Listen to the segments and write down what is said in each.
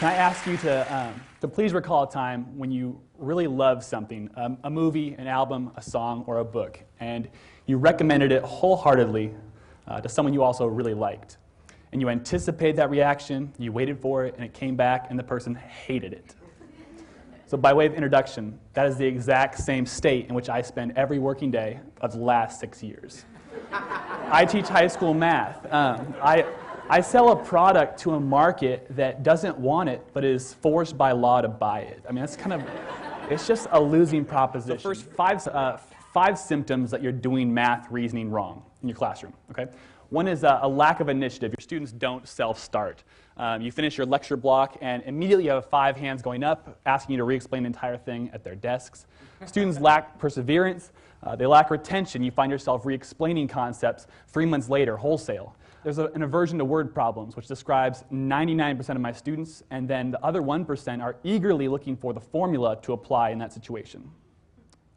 Can I ask you to please recall a time when you really loved something, a movie, an album, a song, or a book, and you recommended it wholeheartedly to someone you also really liked. And you anticipated that reaction, you waited for it, and it came back, and the person hated it. So by way of introduction, that is the exact same state in which I spend every working day of the last 6 years. I teach high school math. I sell a product to a market that doesn't want it, but is forced by law to buy it. I mean, it's just a losing proposition. The first five symptoms that you're doing math reasoning wrong in your classroom, okay? One is a lack of initiative. Your students don't self-start. You finish your lecture block, and immediately you have 5 hands going up, asking you to re-explain the entire thing at their desks. Students lack perseverance. They lack retention. You find yourself re-explaining concepts 3 months later, wholesale. There's an aversion to word problems, which describes 99% of my students, and then the other 1% are eagerly looking for the formula to apply in that situation.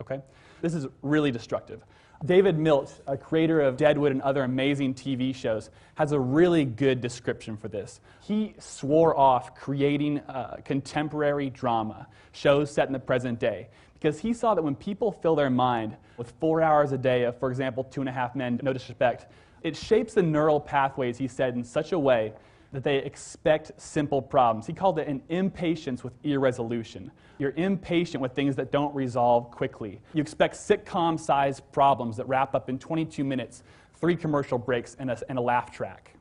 Okay? This is really destructive. David Milch, a creator of Deadwood and other amazing TV shows, has a really good description for this. He swore off creating contemporary drama, shows set in the present day, because he saw that when people fill their mind with 4 hours a day of, for example, 2.5 Men, no disrespect, it shapes the neural pathways, he said, in such a way that they expect simple problems. He called it an impatience with irresolution. You're impatient with things that don't resolve quickly. You expect sitcom-sized problems that wrap up in 22 minutes, 3 commercial breaks, and a laugh track.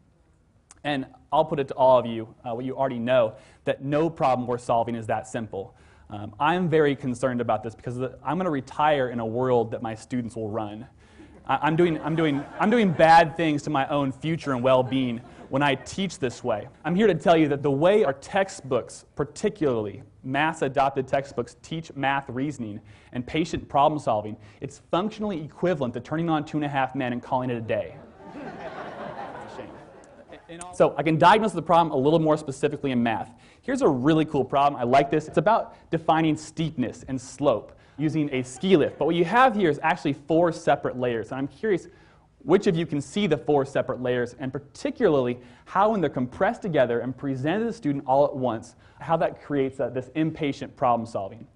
And I'll put it to all of you, what you already know, that no problem we're solving is that simple. I'm very concerned about this because I'm going to retire in a world that my students will run. I'm doing bad things to my own future and well-being when I teach this way. I'm here to tell you that the way our textbooks, particularly mass-adopted textbooks, teach math reasoning and patient problem solving, it's functionally equivalent to turning on 2.5 Men and calling it a day. It's a shame. So I can diagnose the problem a little more specifically in math. Here's a really cool problem. I like this. It's about defining steepness and slope using a ski lift. But what you have here is actually 4 separate layers. And I'm curious which of you can see the 4 separate layers, and particularly how when they're compressed together and presented to the student all at once, how that creates this impatient problem solving.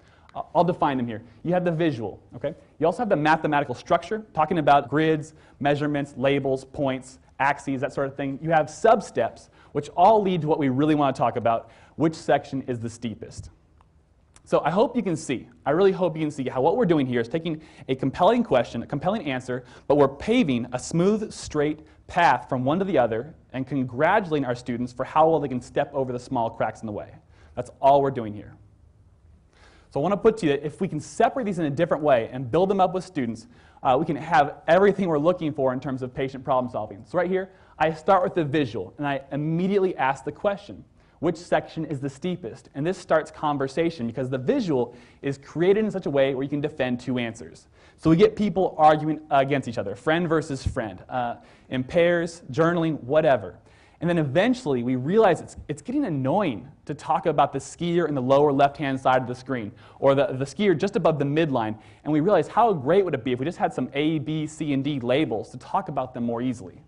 I'll define them here. You have the visual, okay? You also have the mathematical structure, talking about grids, measurements, labels, points, axes, that sort of thing. You have sub-steps, which all lead to what we really want to talk about, which section is the steepest. So I hope you can see, I really hope you can see how what we're doing here is taking a compelling question, a compelling answer, but we're paving a smooth, straight path from one to the other and congratulating our students for how well they can step over the small cracks in the way. That's all we're doing here. So I want to put to you that if we can separate these in a different way and build them up with students, we can have everything we're looking for in terms of patient problem solving. So right here, I start with the visual, and I immediately ask the question. Which section is the steepest? And this starts conversation because the visual is created in such a way where you can defend 2 answers. So we get people arguing against each other, friend versus friend, in pairs, journaling, whatever. And then eventually we realize it's getting annoying to talk about the skier in the lower left-hand side of the screen or the skier just above the midline. And we realize how great would it be if we just had some A, B, C, and D labels to talk about them more easily.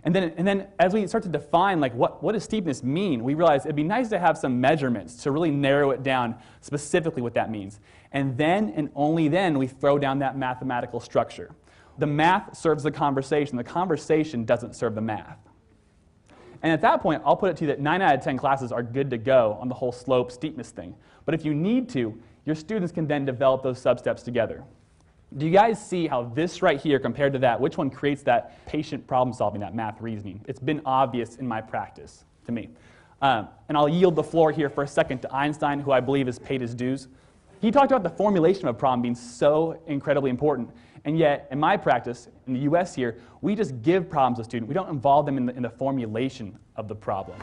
And then as we start to define what does steepness mean, we realize it'd be nice to have some measurements to really narrow it down specifically what that means. And then and only then we throw down that mathematical structure. The math serves the conversation doesn't serve the math. And at that point, I'll put it to you that 9 out of 10 classes are good to go on the whole slope steepness thing. But if you need to, your students can then develop those sub-steps together. Do you guys see how this right here compared to that, which one creates that patient problem solving, that math reasoning? It's been obvious in my practice to me. And I'll yield the floor here for a second to Einstein, who I believe has paid his dues. He talked about the formulation of a problem being so incredibly important. And yet, in my practice, in the US here, we just give problems to students. We don't involve them in the formulation of the problem.